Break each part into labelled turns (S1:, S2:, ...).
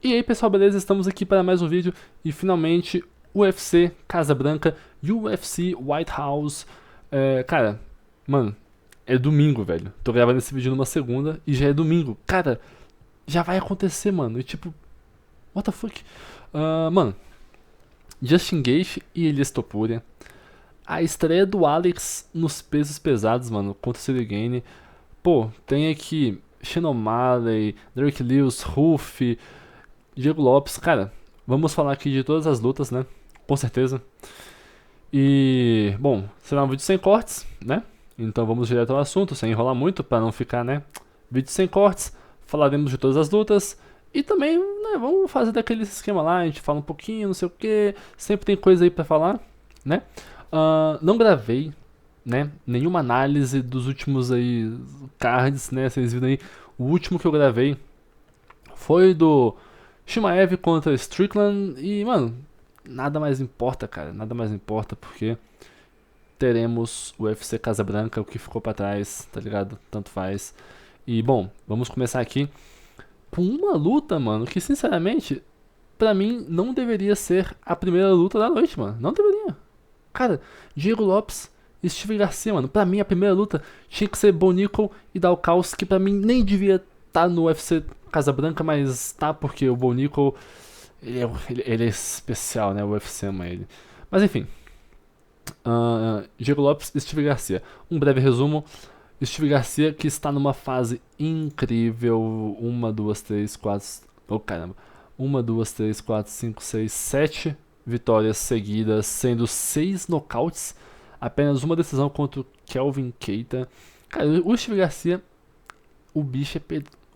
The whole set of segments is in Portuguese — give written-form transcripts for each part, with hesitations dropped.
S1: E aí pessoal, beleza? Estamos aqui para mais um vídeo e finalmente UFC Casa Branca, UFC White House. Cara, mano, é domingo, velho. Tô gravando esse vídeo numa segunda e já é domingo. Cara, já vai acontecer, mano. E tipo, what the fuck? Mano, Justin Gaethje e Elias Topuria. A estreia do Alex nos pesos pesados, mano, contra o Cyril Gane. Pô, tem aqui Sean O'Malley, Derrick Lewis, Ruff, Diego Lopes, cara, vamos falar aqui de todas as lutas, né? Com certeza. E, bom, será um vídeo sem cortes, né? Então vamos direto ao assunto, sem enrolar muito, pra não ficar, né? Vídeo sem cortes, falaremos de todas as lutas. E também, né, vamos fazer daquele esquema lá, a gente fala um pouquinho, não sei o que. Sempre tem coisa aí pra falar, né? Não gravei, né, nenhuma análise dos últimos aí cards, né? Vocês viram aí, o último que eu gravei foi do Shimaev contra Strickland e, mano, nada mais importa, cara. Nada mais importa porque teremos o UFC Casa Branca, o que ficou pra trás, tá ligado? Tanto faz. E, bom, vamos começar aqui com uma luta, mano, que sinceramente, pra mim, não deveria ser a primeira luta da noite, mano. Não deveria. Cara, Diego Lopes e Steve Garcia, mano. Pra mim, a primeira luta tinha que ser Bonico e Dalkaus, que pra mim nem devia estar no UFC Casa Branca, mas tá porque o Bonico ele é especial, né? O UFC ama ele. Mas enfim, Diego Lopes e Steve Garcia. Um breve resumo. Steve Garcia que está numa fase incrível. Uma, duas, três, quatro. Oh caramba. Uma, duas, três, quatro, cinco, seis, sete vitórias seguidas, sendo 6 nocautes. Apenas uma decisão contra o Kelvin Keita. Cara, o Steve Garcia, o bicho é.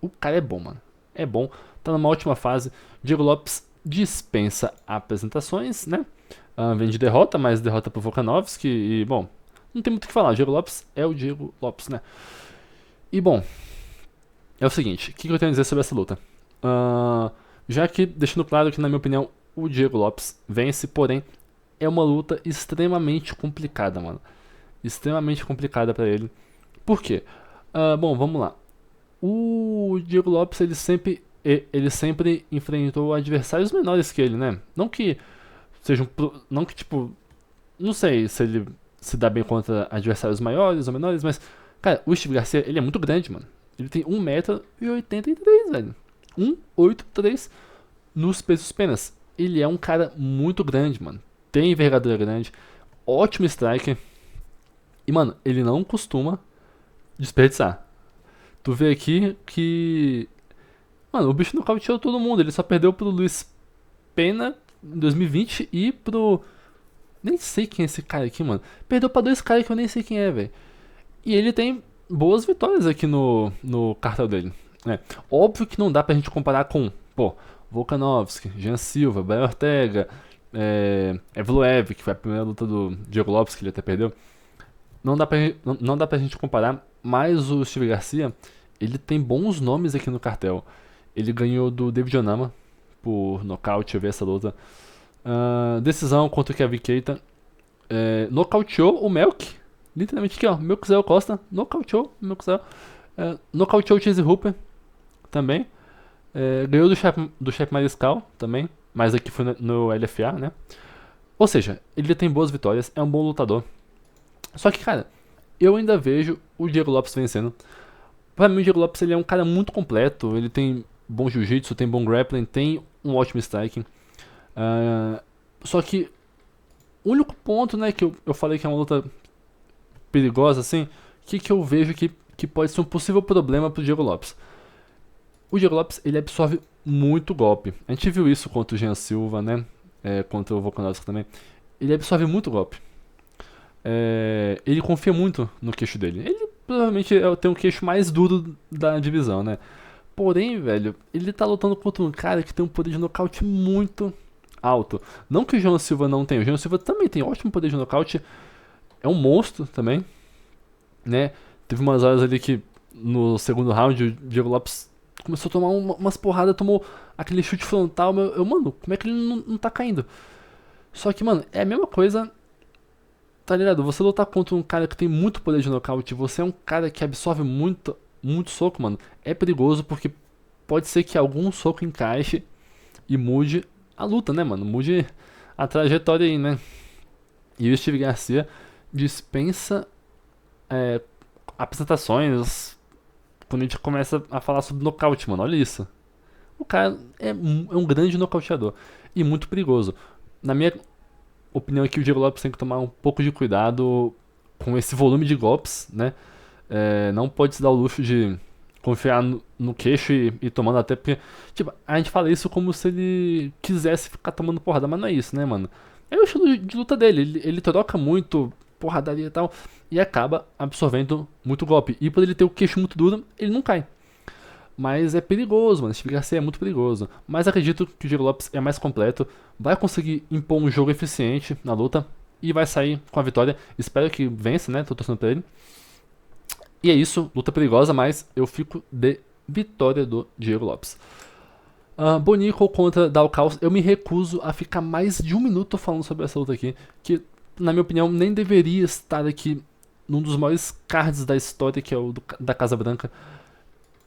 S1: O cara é bom, mano. É bom, tá numa ótima fase. Diego Lopes dispensa apresentações, né? Vem de derrota, mas derrota pro Volkanovski. E, bom, não tem muito o que falar. O Diego Lopes é o Diego Lopes, né? E, bom, é o seguinte: o que eu tenho a dizer sobre essa luta? Já que, deixando claro que, na minha opinião, o Diego Lopes vence, porém, é uma luta extremamente complicada, mano. Extremamente complicada pra ele. Por quê? Bom, vamos lá. O Diego Lopes, ele sempre enfrentou adversários menores que ele, né? Não que sejam. Não que, tipo. Não sei se ele se dá bem contra adversários maiores ou menores, mas. Cara, o Steve Garcia, ele é muito grande, mano. Ele tem 1,83 m, velho. 1,83 nos pesos penas. Ele é um cara muito grande, mano. Tem envergadura grande. Ótimo striker. E, mano, ele não costuma desperdiçar. Tu vê aqui que. Mano, o bicho nocauteou todo mundo. Ele só perdeu pro Luiz Pena em 2020 e pro. Nem sei quem é esse cara aqui, mano. Perdeu pra dois caras que eu nem sei quem é, velho. E ele tem boas vitórias aqui no cartel dele. Óbvio que não dá pra gente comparar com, pô, Volkanovski, Jean Silva, Brian Ortega, Evloev, que foi a primeira luta do Diego Lopes, que ele até perdeu. Não dá pra gente comparar, mas o Steve Garcia, ele tem bons nomes aqui no cartel. Ele ganhou do David Onama por nocaute, eu vi essa luta. Decisão contra o Kevin Keita. Nocauteou o Melk. Literalmente aqui, ó. Melkzel Costa. Nocauteou o Melkzel. Nocauteou o Chase Hooper também. Ganhou do Chef Mariscal também. Mas aqui foi no LFA, né? Ou seja, ele tem boas vitórias. É um bom lutador. Só que, cara, eu ainda vejo o Diego Lopes vencendo. Pra mim, o Diego Lopes ele é um cara muito completo. Ele tem bom jiu-jitsu, tem bom grappling, tem um ótimo striking. Só que o único ponto, né, que eu falei que é uma luta perigosa, assim, que eu vejo que pode ser um possível problema pro Diego Lopes. O Diego Lopes, ele absorve muito golpe. A gente viu isso contra o Jean Silva, né, contra o Volkanovski também. Ele absorve muito golpe. Ele confia muito no queixo dele. Ele provavelmente tem o queixo mais duro da divisão, né. Porém, velho, ele tá lutando contra um cara que tem um poder de nocaute muito alto. Não que o João Silva não tenha. O João Silva também tem ótimo poder de nocaute. É um monstro também, né? Teve umas horas ali que no segundo round o Diego Lopes começou a tomar umas porradas, tomou aquele chute frontal. Mano, como é que ele não tá caindo? Só que, mano, é a mesma coisa, tá ligado? Você lutar contra um cara que tem muito poder de nocaute, você é um cara que absorve muito soco, mano. É perigoso porque pode ser que algum soco encaixe e mude a luta, né, mano? Mude a trajetória aí, né? E o Steve Garcia dispensa apresentações quando a gente começa a falar sobre nocaute, mano. Olha isso. O cara é um grande nocauteador e muito perigoso. Na minha opinião aqui, o Diego Lopes tem que tomar um pouco de cuidado com esse volume de golpes, né? Não pode se dar o luxo de confiar no queixo e tomando, até porque, tipo, a gente fala isso como se ele quisesse ficar tomando porrada, mas não é isso, né, mano? É o estilo de luta dele, ele troca muito porradaria e tal, e acaba absorvendo muito golpe. E por ele ter o queixo muito duro, ele não cai. Mas é perigoso, mano. Steve Garcia é muito perigoso. Mas acredito que o Diego Lopes é mais completo, vai conseguir impor um jogo eficiente na luta e vai sair com a vitória. Espero que vença, né? Tô torcendo pra ele. E é isso, luta perigosa, mas eu fico de vitória do Diego Lopes. Bonico contra Dalcaus. Eu me recuso a ficar mais de um minuto falando sobre essa luta aqui, que na minha opinião nem deveria estar aqui num dos maiores cards da história, que é o da Casa Branca.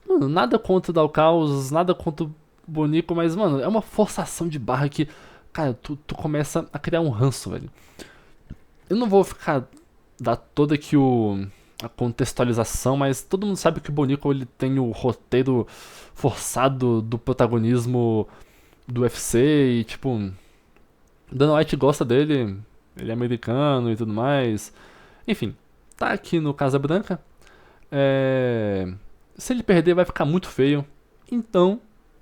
S1: Mano, nada contra o Dalcaus, nada contra o Bonico, mas, mano, é uma forçação de barra que, cara, tu começa a criar um ranço, velho. Eu não vou ficar dar toda aqui a contextualização, mas todo mundo sabe que o Bonico ele tem o roteiro forçado do protagonismo do UFC e, tipo, Dana White gosta dele, ele é americano e tudo mais. Enfim, tá aqui no Casa Branca. Se ele perder vai ficar muito feio. Então,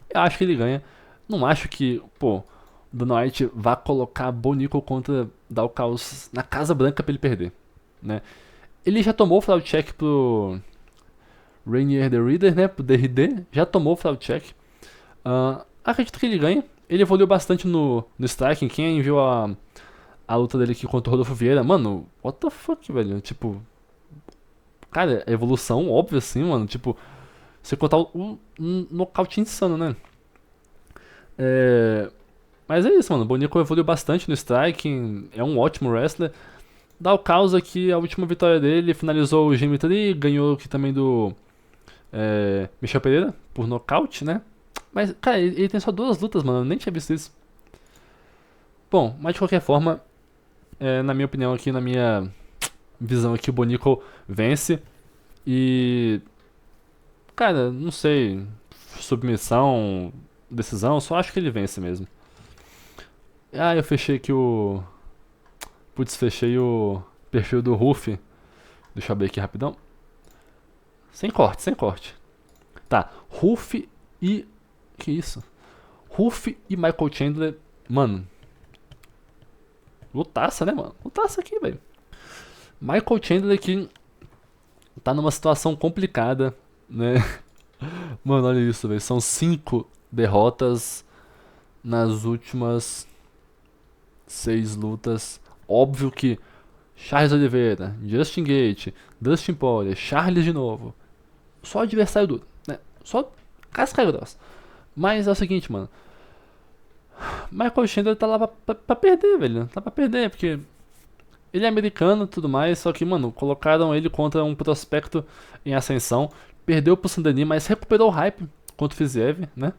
S1: eu acho que ele ganha. Não acho que, pô, Dana White vá colocar Bonico contra Dalcaus na Casa Branca pra ele perder, né? Ele já tomou o fraud check pro Rainier the Reader, né? Pro DRD. Já tomou o fraud check. Acredito que ele ganha. Ele evoluiu bastante no striking. Quem viu a luta dele aqui contra o Rodolfo Vieira, mano, what the fuck, velho? Tipo, cara, evolução óbvia assim, mano. Tipo, você contar um nocaute insano, né? Mas é isso, mano. O Bonico evoluiu bastante no striking. É um ótimo wrestler. Dá o caos aqui, a última vitória dele. Finalizou o Jimmy Tree. Ganhou aqui também do Michel Pereira por nocaute, né? Mas, cara, ele tem só 2 lutas, mano. Eu nem tinha visto isso. Bom, mas de qualquer forma, na minha opinião aqui, na minha visão aqui, o Bonico vence. E, cara, não sei, submissão, decisão, só acho que ele vence mesmo. Eu fechei aqui o... Putz, fechei o perfil do Ruff. Deixa eu abrir aqui rapidão. Sem corte, sem corte. Tá, Ruff e... Que isso? Ruff e Michael Chandler, mano. Lutaça, né, mano? Lutaça aqui, velho. Michael Chandler que tá numa situação complicada, né? Mano, olha isso, velho. São 5 derrotas nas últimas 6 lutas. Óbvio que Charles Oliveira, Justin Gaethje, Dustin Poirier, Charles de novo. Só adversário duro, né? Só casca grossa. Mas é o seguinte, mano. Michael Chandler tá lá pra perder, velho. Tá pra perder, porque ele é americano e tudo mais, só que, mano, colocaram ele contra um prospecto em ascensão. Perdeu pro Sandani, mas recuperou o hype contra o Fiziev, né?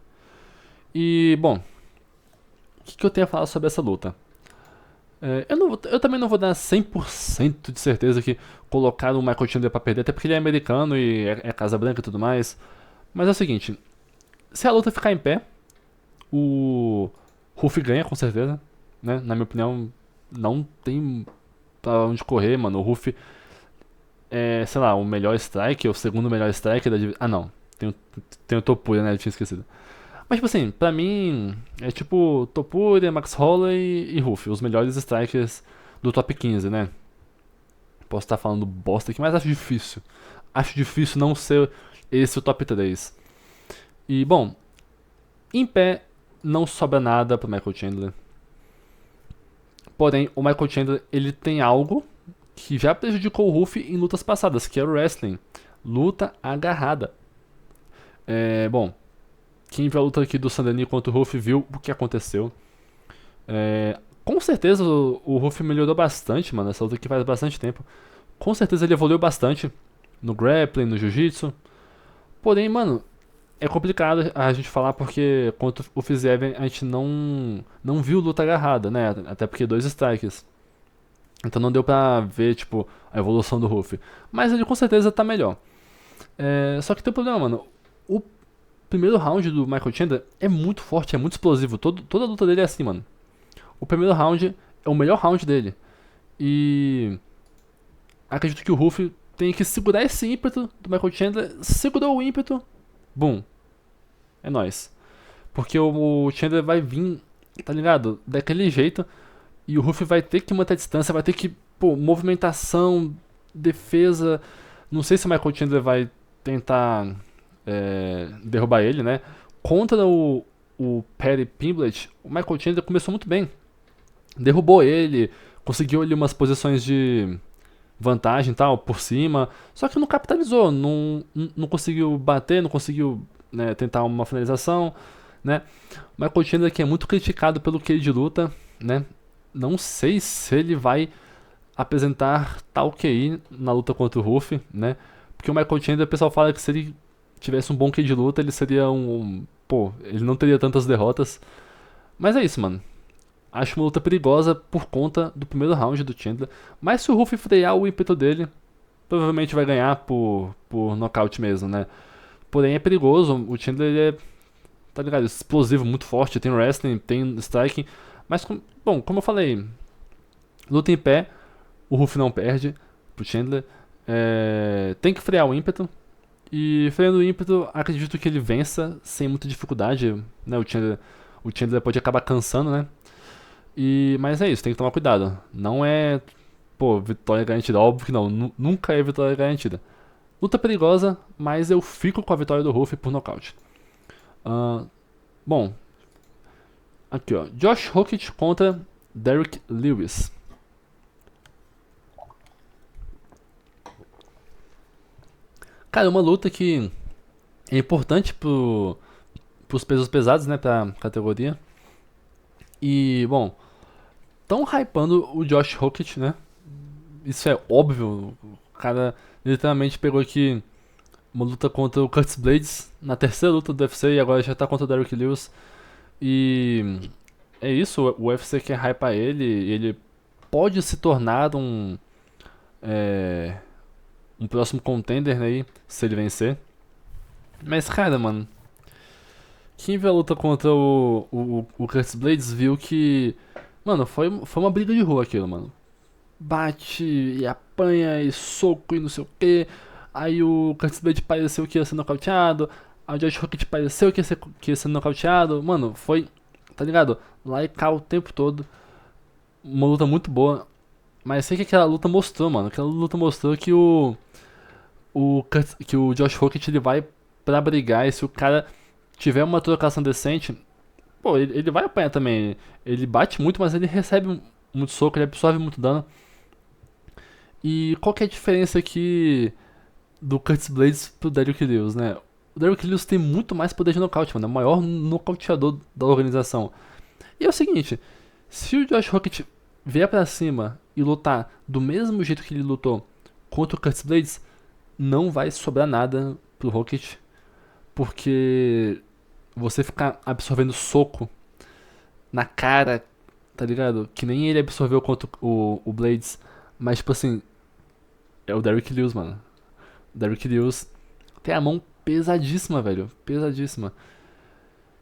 S1: E, bom, o que eu tenho a falar sobre essa luta? Eu também não vou dar 100% de certeza que colocaram o Michael Chandler pra perder, até porque ele é americano e é Casa Branca e tudo mais. Mas é o seguinte, se a luta ficar em pé, o Ruff ganha com certeza, né? Na minha opinião, não tem pra onde correr, mano. O Ruff é, sei lá, o melhor strike, o segundo melhor strike da divisão. Ah, não. Tem o Topuria, né? Eu tinha esquecido. Mas, tipo assim, pra mim, é tipo Topuria, Max Holloway e Ruff, os melhores strikers do top 15, né? Posso estar falando bosta aqui, mas acho difícil. Acho difícil não ser esse o top 3. E, bom, em pé, não sobra nada pro Michael Chandler. Porém, o Michael Chandler, ele tem algo que já prejudicou o Ruff em lutas passadas, que é o wrestling. Luta agarrada. Bom, quem viu a luta aqui do Sandani contra o Ruff viu o que aconteceu. Com certeza o Ruff melhorou bastante, mano. Essa luta aqui faz bastante tempo. Com certeza ele evoluiu bastante no grappling, no jiu-jitsu. Porém, mano, é complicado a gente falar porque contra o Fiziev a gente não viu luta agarrada, né? Até porque 2 strikes. Então não deu pra ver, tipo, a evolução do Ruff. Mas ele com certeza tá melhor. Só que tem um problema, mano. O primeiro round do Michael Chandler é muito forte, é muito explosivo. Toda a luta dele é assim, mano. O primeiro round é o melhor round dele. E acredito que o Ruff tem que segurar esse ímpeto do Michael Chandler. Segurou o ímpeto, boom, é nóis. Porque o Chandler vai vir, tá ligado? Daquele jeito. E o Ruff vai ter que manter a distância, vai ter que, pô, movimentação, defesa. Não sei se o Michael Chandler vai tentar derrubar ele, né? Contra o Paddy Pimblett, o Michael Chandler começou muito bem. Derrubou ele, conseguiu ali umas posições de vantagem e tal, por cima. Só que não capitalizou, não conseguiu bater, não conseguiu, né, tentar uma finalização, né? O Michael Chandler que é muito criticado pelo QI de luta, né? Não sei se ele vai apresentar tal QI na luta contra o Ruff, né? Porque o Michael Chandler, o pessoal fala que se ele tivesse um bom QI de luta, ele seria pô, ele não teria tantas derrotas. Mas é isso, mano. Acho uma luta perigosa por conta do primeiro round do Chandler. Mas se o Ruff frear o ímpeto dele, provavelmente vai ganhar por nocaute mesmo, né? Porém é perigoso. O Chandler ele é, tá ligado, explosivo, muito forte. Tem wrestling, tem striking. Mas, bom, como eu falei, luta em pé, o Ruff não perde pro Chandler. Tem que frear o ímpeto. E freando o ímpeto, acredito que ele vença sem muita dificuldade, né? O Chandler pode acabar cansando, né? Mas é isso, tem que tomar cuidado. Não é, pô, vitória garantida. Óbvio que não, nunca é vitória garantida. Luta perigosa, mas eu fico com a vitória do Ruff por nocaute. Bom, aqui ó, Josh Hockett contra Derrick Lewis. Cara, uma luta que é importante pros pesos pesados, né, pra categoria. E, bom, tão hypando o Josh Hockett, né? Isso é óbvio. O cara literalmente pegou aqui uma luta contra o Curtis Blades na terceira luta do UFC e agora já tá contra o Derrick Lewis. E é isso, o UFC quer hypar ele e ele pode se tornar um próximo contender aí, se ele vencer. Mas, cara, mano, quem viu a luta contra o Curtis Blades viu que, mano, foi uma briga de rua aquilo, mano. Bate e apanha e soco e não sei o que. Aí o Curtis Blades pareceu que ia ser nocauteado. Aí o Josh Hockett pareceu que ia ser nocauteado. Mano, foi, tá ligado? Lá e cá o tempo todo. Uma luta muito boa. Mas sei que aquela luta mostrou, mano. Aquela luta mostrou que que o Josh Hockett ele vai pra brigar. E se o cara tiver uma trocação decente, pô, ele vai apanhar também. Ele bate muito, mas ele recebe muito soco, ele absorve muito dano. E qual que é a diferença aqui do Curtis Blades pro Derrick Lewis, né? O Derrick Lewis tem muito mais poder de nocaute, mano. É o maior nocauteador da organização. E é o seguinte, se o Josh Hockett vier pra cima e lutar do mesmo jeito que ele lutou contra o Curtis Blades, não vai sobrar nada pro Hockett, porque você ficar absorvendo soco na cara, tá ligado? Que nem ele absorveu contra o Blades, mas tipo assim, é o Derrick Lewis, mano. O Derrick Lewis tem a mão pesadíssima, velho. Pesadíssima.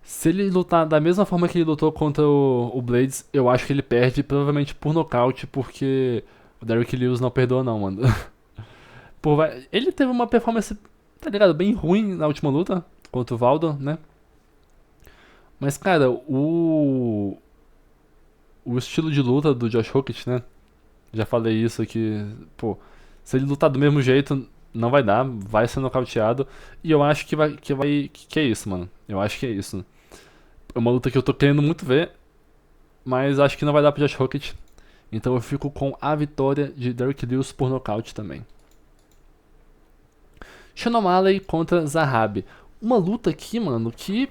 S1: Se ele lutar da mesma forma que ele lutou contra o Blades, eu acho que ele perde, provavelmente por nocaute, porque o Derrick Lewis não perdoa não, mano. Pô, ele teve uma performance, tá ligado, bem ruim na última luta contra o Valdo, né? Mas, cara, o estilo de luta do Josh Hockett, né? Já falei isso aqui, pô, se ele lutar do mesmo jeito, não vai dar, vai ser nocauteado. E eu acho que é isso, mano. Eu acho que é isso. É uma luta que eu tô querendo muito ver, mas acho que não vai dar pro Josh Hockett. Então eu fico com a vitória de Derrick Lewis por nocaute também. Sean O'Malley contra Zahabi. Uma luta aqui, mano, que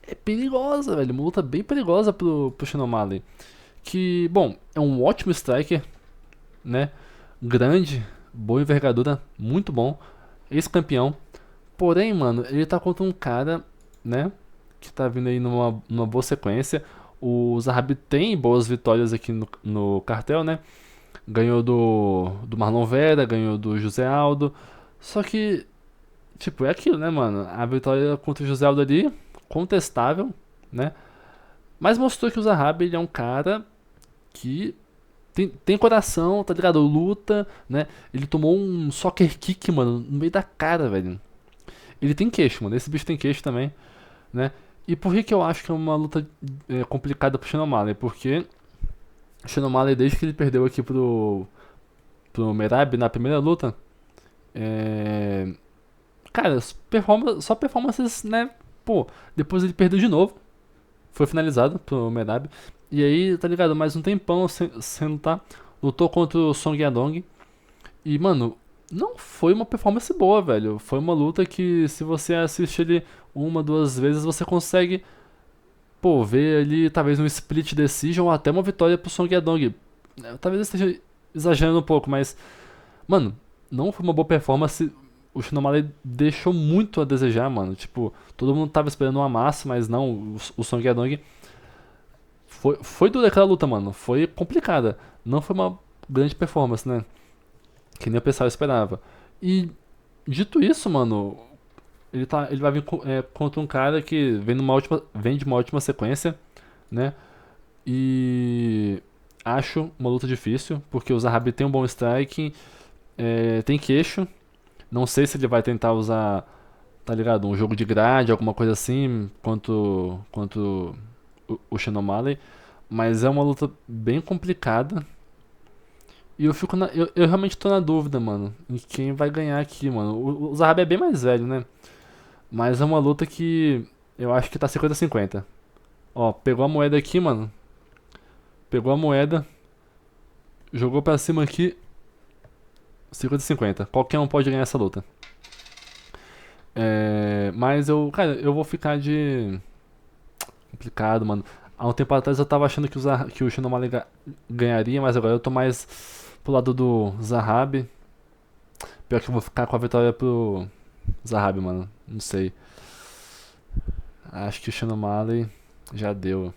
S1: é perigosa, velho. Uma luta bem perigosa pro Sean O'Malley. Que, bom, é um ótimo striker, né? Grande, boa envergadura, muito bom. Ex-campeão. Porém, mano, ele tá contra um cara, né? Que tá vindo aí numa boa sequência. O Zahabi tem boas vitórias aqui no cartel, né? Ganhou do Marlon Vera, ganhou do José Aldo. Só que, tipo, é aquilo, né, mano? A vitória contra o José Aldo ali, contestável, né? Mas mostrou que o Zahabi ele é um cara que tem coração, tá ligado? Luta, né? Ele tomou um soccer kick, mano, no meio da cara, velho. Ele tem queixo, mano. Esse bicho tem queixo também, né? E por que que eu acho que é uma luta complicada pro Sean O'Malley? Porque o Sean O'Malley, desde que ele perdeu aqui pro Merab na primeira luta, é... cara, só performances, né? Pô, depois ele perdeu de novo. Foi finalizado pro Merab. E aí, tá ligado? Mais um tempão sem lutar. Lutou contra o Song Yadong. E, mano, não foi uma performance boa, velho. Foi uma luta que, se você assiste ele uma, duas vezes, você consegue, pô, ver ali talvez um split decision ou até uma vitória pro Song Yadong. Talvez eu esteja exagerando um pouco, mas, mano, não foi uma boa performance. O Shinomale deixou muito a desejar, mano. Tipo, todo mundo tava esperando uma massa, mas não. O Song Yadong foi dura aquela luta, mano. Foi complicada. Não foi uma grande performance, né? Que nem o pessoal esperava. E dito isso, mano, ele vai vir contra um cara que vem de uma ótima sequência, né? E acho uma luta difícil, porque o Zahabi tem um bom striking, tem queixo. Não sei se ele vai tentar usar, tá ligado? Um jogo de grade, alguma coisa assim, quanto o Sean O'Malley. Mas é uma luta bem complicada. E eu realmente tô na dúvida, mano, em quem vai ganhar aqui, mano. O Zahabi é bem mais velho, né? Mas é uma luta que eu acho que tá 50-50. Ó, pegou a moeda aqui, mano. Pegou a moeda, jogou pra cima aqui, 50-50. Qualquer um pode ganhar essa luta. Mas cara, eu vou ficar de. Complicado, mano. Há um tempo atrás eu tava achando que o Sean O'Malley ganharia, mas agora eu tô mais pro lado do Zahabi. Pior que eu vou ficar com a vitória pro Zahabi, mano. Não sei. Acho que o Sean O'Malley já deu.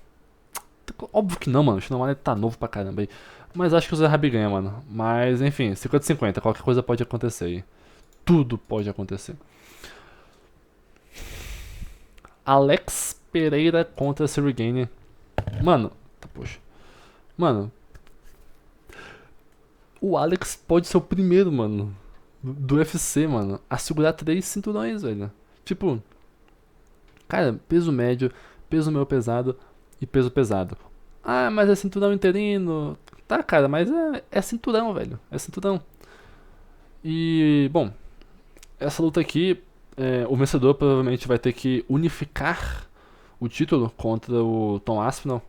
S1: Óbvio que não, mano. O Sean O'Malley tá novo pra caramba aí. Mas acho que o Zahabi ganha, mano. Mas enfim, 50-50. Qualquer coisa pode acontecer aí. Tudo pode acontecer. Alex Pereira contra Sirigane. Mano, poxa. Mano, o Alex pode ser o primeiro, mano, do UFC, mano, a segurar 3 cinturões, velho. Tipo, cara, peso médio, peso meio pesado e peso pesado. Ah, mas é cinturão interino. Tá, cara, mas é cinturão, velho. É cinturão. E, bom, essa luta aqui, o vencedor provavelmente vai ter que unificar o título contra o Tom Aspinall,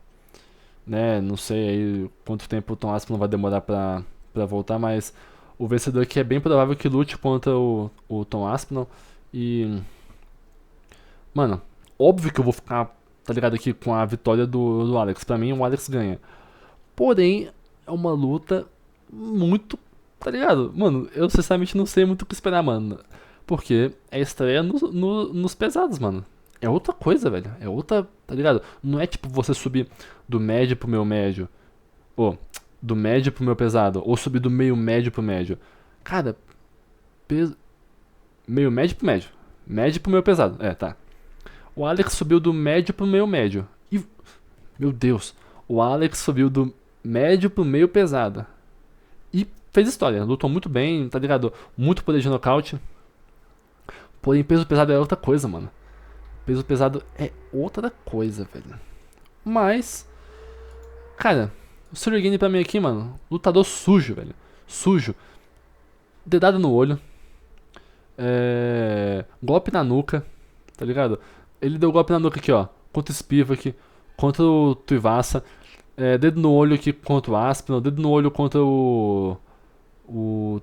S1: né? Não sei aí quanto tempo o Tom Aspinall vai demorar pra voltar, mas o vencedor aqui é bem provável que lute contra o Tom Aspinall. E, mano, óbvio que eu vou ficar, tá ligado, aqui com a vitória do Alex. Pra mim, o Alex ganha. Porém, é uma luta muito, tá ligado? Mano, eu sinceramente não sei muito o que esperar, mano. Porque é estreia nos pesados, mano. É outra coisa, velho. É outra, tá ligado? Não é tipo você subir do médio pro meu médio. Ou do médio pro meu pesado. Ou subir do meio médio pro médio. Cara, peso. Meio médio pro médio. Médio pro meu pesado. Tá. O Alex subiu do médio pro meio médio. E. Meu Deus. O Alex subiu do médio pro meio pesado. E fez história. Lutou muito bem, tá ligado? Muito poder de nocaute. Porém, peso pesado é outra coisa, mano. Peso pesado é outra coisa, velho. Mas, cara, o Sirigane pra mim aqui, mano, lutador sujo, velho. Sujo. Dedada no olho. Golpe na nuca, tá ligado? Ele deu golpe na nuca aqui, ó. Contra o Spivak, contra o Tuivasa. Dedo no olho aqui contra o Aspinall. Dedo no olho contra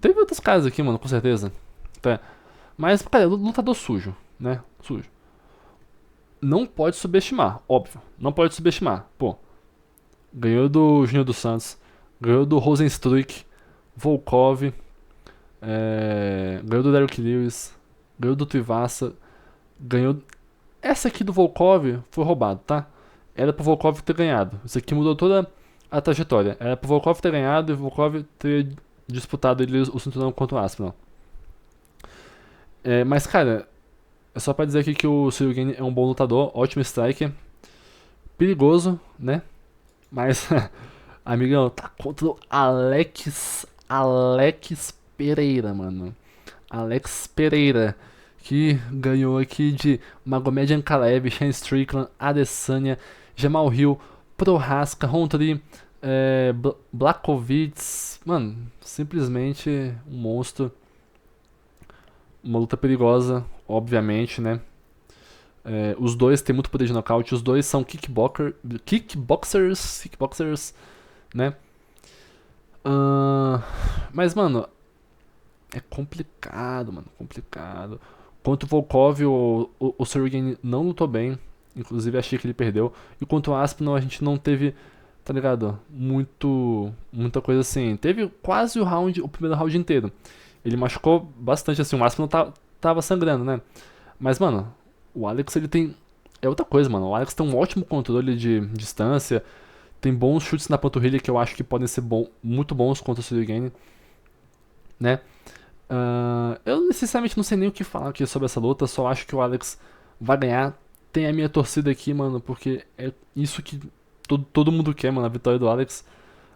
S1: Teve outros casos aqui, mano, com certeza. Tá. Mas, cara, lutador sujo, né? Sujo. Não pode subestimar, óbvio. Não pode subestimar. Pô, ganhou do Júnior dos Santos, ganhou do Rosenstruik, Volkov, ganhou do Derrick Lewis. ganhou do Tuivasa, ganhou... Essa aqui do Volkov foi roubado, tá? Era pro Volkov ter ganhado. Isso aqui mudou toda a trajetória. Era pro Volkov ter ganhado e o Volkov ter disputado ele, o cinturão contra o Aspinall. Mas, cara, é só pra dizer aqui que o Ciryl é um bom lutador, ótimo striker, perigoso, né? Mas, amigão, tá contra o Alex Pereira, mano. Alex Pereira, que ganhou aqui de Magomed Ankalaev, Shane Strickland, Adesanya, Jamal Hill, Prohaska, Rountree, Blachowicz. Mano, simplesmente um monstro. Uma luta perigosa, obviamente, né? Os dois têm muito poder de nocaute, os dois são kickboxers, né? Mas, mano, é complicado, mano, complicado. Contra o Volkov, o Ciryl não lutou bem, inclusive achei que ele perdeu. E contra o Aspinall a gente não teve, tá ligado? Muita coisa assim. Teve quase o primeiro round inteiro. Ele machucou bastante, assim, o Aspinall tava sangrando, né? Mas, mano, o Alex, ele tem... É outra coisa, mano. O Alex tem um ótimo controle de distância, tem bons chutes na panturrilha que eu acho que podem ser muito bons contra o Ciryl, né? Eu necessariamente não sei nem o que falar aqui sobre essa luta, só acho que o Alex vai ganhar. Tem a minha torcida aqui, mano, porque é isso que todo mundo quer, mano, a vitória do Alex.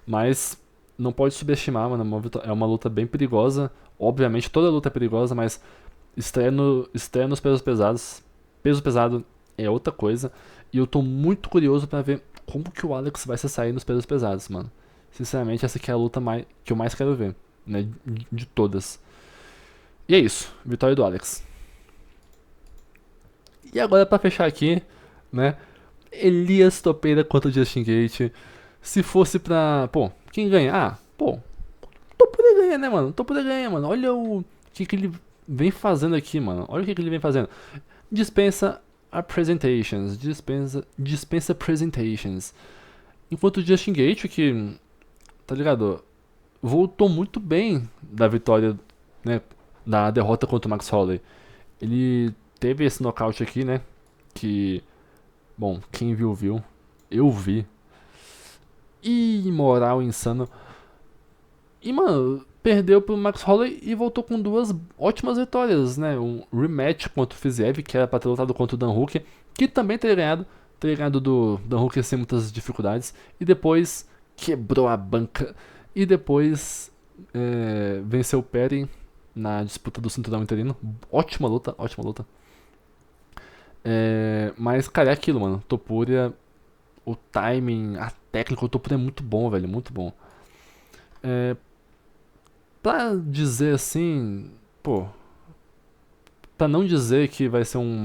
S1: Mas não pode subestimar, mano, é uma luta bem perigosa. Obviamente toda luta é perigosa, mas estreia nos pesos pesados. Peso pesado é outra coisa. E eu tô muito curioso pra ver como que o Alex vai se sair nos pesos pesados, mano. Sinceramente, essa aqui é a luta que eu mais quero ver, né, de todas. E é isso, vitória do Alex. E agora pra fechar aqui, né? Elias Topeira contra o Justin Gaethje. Se fosse pra... Pô, quem ganha? Pô, Topeira ganha, né, mano? Topeira ganha, mano. Olha o que ele vem fazendo aqui, mano. Olha o que ele vem fazendo. Dispensa presentations. Dispensa presentations. Enquanto o Justin Gaethje, que... Tá ligado? Voltou muito bem da vitória, né? Da derrota contra o Max Holloway. Ele teve esse nocaute aqui, né? Que, bom, quem viu, viu. Eu vi. Imoral, insano. E, mano, perdeu pro Max Holloway e voltou com duas ótimas vitórias, né? Um rematch contra o Fiziev, que era pra ter lutado contra o Dan Hooker, que também teria ganhado do Dan Hooker sem muitas dificuldades. E depois quebrou a banca. E depois venceu o Perry na disputa do cinturão interino. Ótima luta, ótima luta. Mas, cara, é aquilo, mano. Topuria, o timing, a técnica, o Topuria é muito bom, velho, muito bom. Pra dizer assim, pô, pra não dizer que vai ser um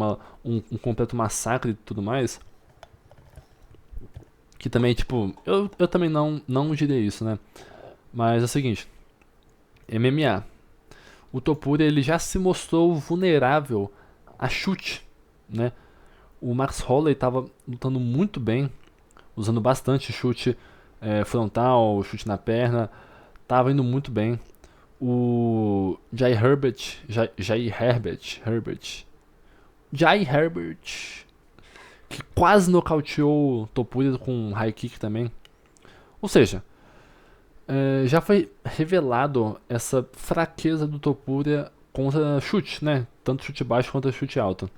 S1: completo massacre e tudo mais, que também, tipo, eu também não diria isso, né? Mas é o seguinte, MMA. O Topuria, ele já se mostrou vulnerável a chute, né? O Max Holloway estava lutando muito bem, usando bastante chute frontal, chute na perna, estava indo muito bem. O Jai Herbert, que quase nocauteou o Topuria com um high kick também. Ou seja, já foi revelado essa fraqueza do Topuria contra chute, né? Tanto chute baixo quanto chute alto.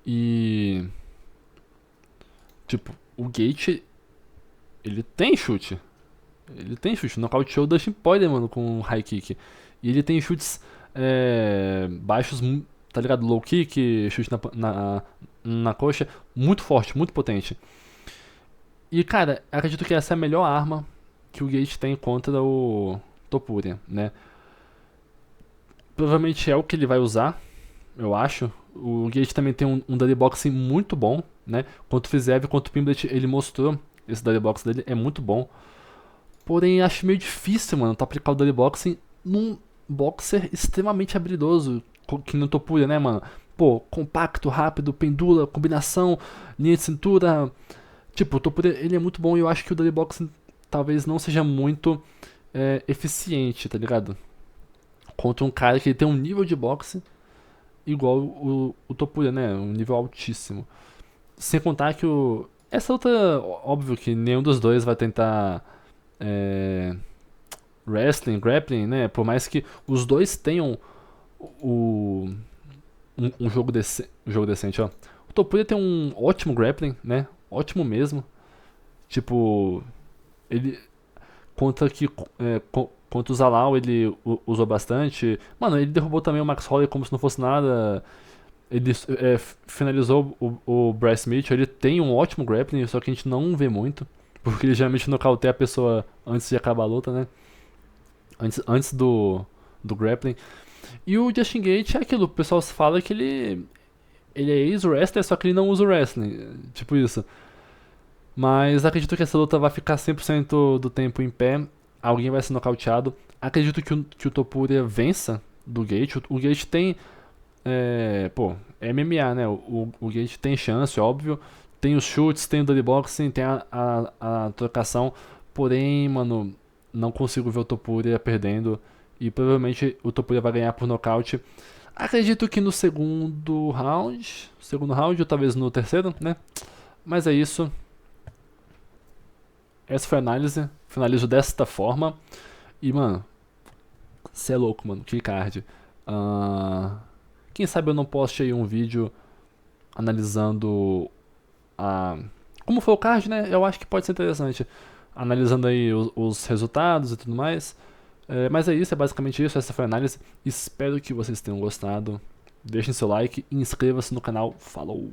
S1: E... tipo, o Gaethje, ele tem chute. Ele tem chute. Nocauteou o Dustin Poirier, mano, com um high kick. E ele tem chutes baixos, tá ligado? Low kick, chute na coxa. Muito forte, muito potente. E, cara, acredito que essa é a melhor arma que o Gaethje tem contra o Topuria, né? Provavelmente é o que ele vai usar, eu acho. O Gaethje também tem um dirty boxing muito bom, né? Quanto o Fiziev, quanto o Pimblet, ele mostrou esse dirty boxing dele, é muito bom. Porém, acho meio difícil, mano, tu aplicar o dirty boxing num boxer extremamente habilidoso, que no Topuria, né, mano? Pô, compacto, rápido, pendula, combinação, linha de cintura. Tipo, o Topuria, ele é muito bom e eu acho que o dirty boxing talvez não seja muito eficiente, tá ligado? Contra um cara que tem um nível de boxe igual o Topuria, né? Um nível altíssimo. Sem contar que essa luta, óbvio que nenhum dos dois vai tentar é, wrestling, grappling, né? Por mais que os dois tenham o, um jogo decente, ó. O Topuria tem um ótimo grappling, né? Ótimo mesmo. Tipo, ele contra o Zalal ele usou bastante. Mano, ele derrubou também o Max Holloway como se não fosse nada. Ele finalizou o Bryce Mitchell. Ele tem um ótimo grappling, só que a gente não vê muito. Porque ele geralmente nocauteia a pessoa antes de acabar a luta, né? Antes do grappling. E o Justin Gaethje é aquilo, o pessoal fala que ele é ex-wrestler, só que ele não usa o wrestling. Tipo isso. Mas acredito que essa luta vai ficar 100% do tempo em pé. Alguém vai ser nocauteado. Acredito que o Topuria vença do Gaethje. O Gaethje tem pô, é MMA, né? O Gaethje tem chance, óbvio. Tem os chutes, tem o dirty boxing, tem a trocação. Porém, mano, não consigo ver o Topuria perdendo. E provavelmente o Topuria vai ganhar por nocaute. Acredito que no segundo round. Segundo round, ou talvez no terceiro, né? Mas é isso. Essa foi a análise. Finalizo desta forma. E, mano, cê é louco, mano. Que card. Ah, quem sabe eu não poste aí um vídeo analisando a. Como foi o card, né? Eu acho que pode ser interessante. Analisando aí os resultados e tudo mais. Mas é isso, é basicamente isso. Essa foi a análise. Espero que vocês tenham gostado. Deixem seu like e inscreva-se no canal. Falou!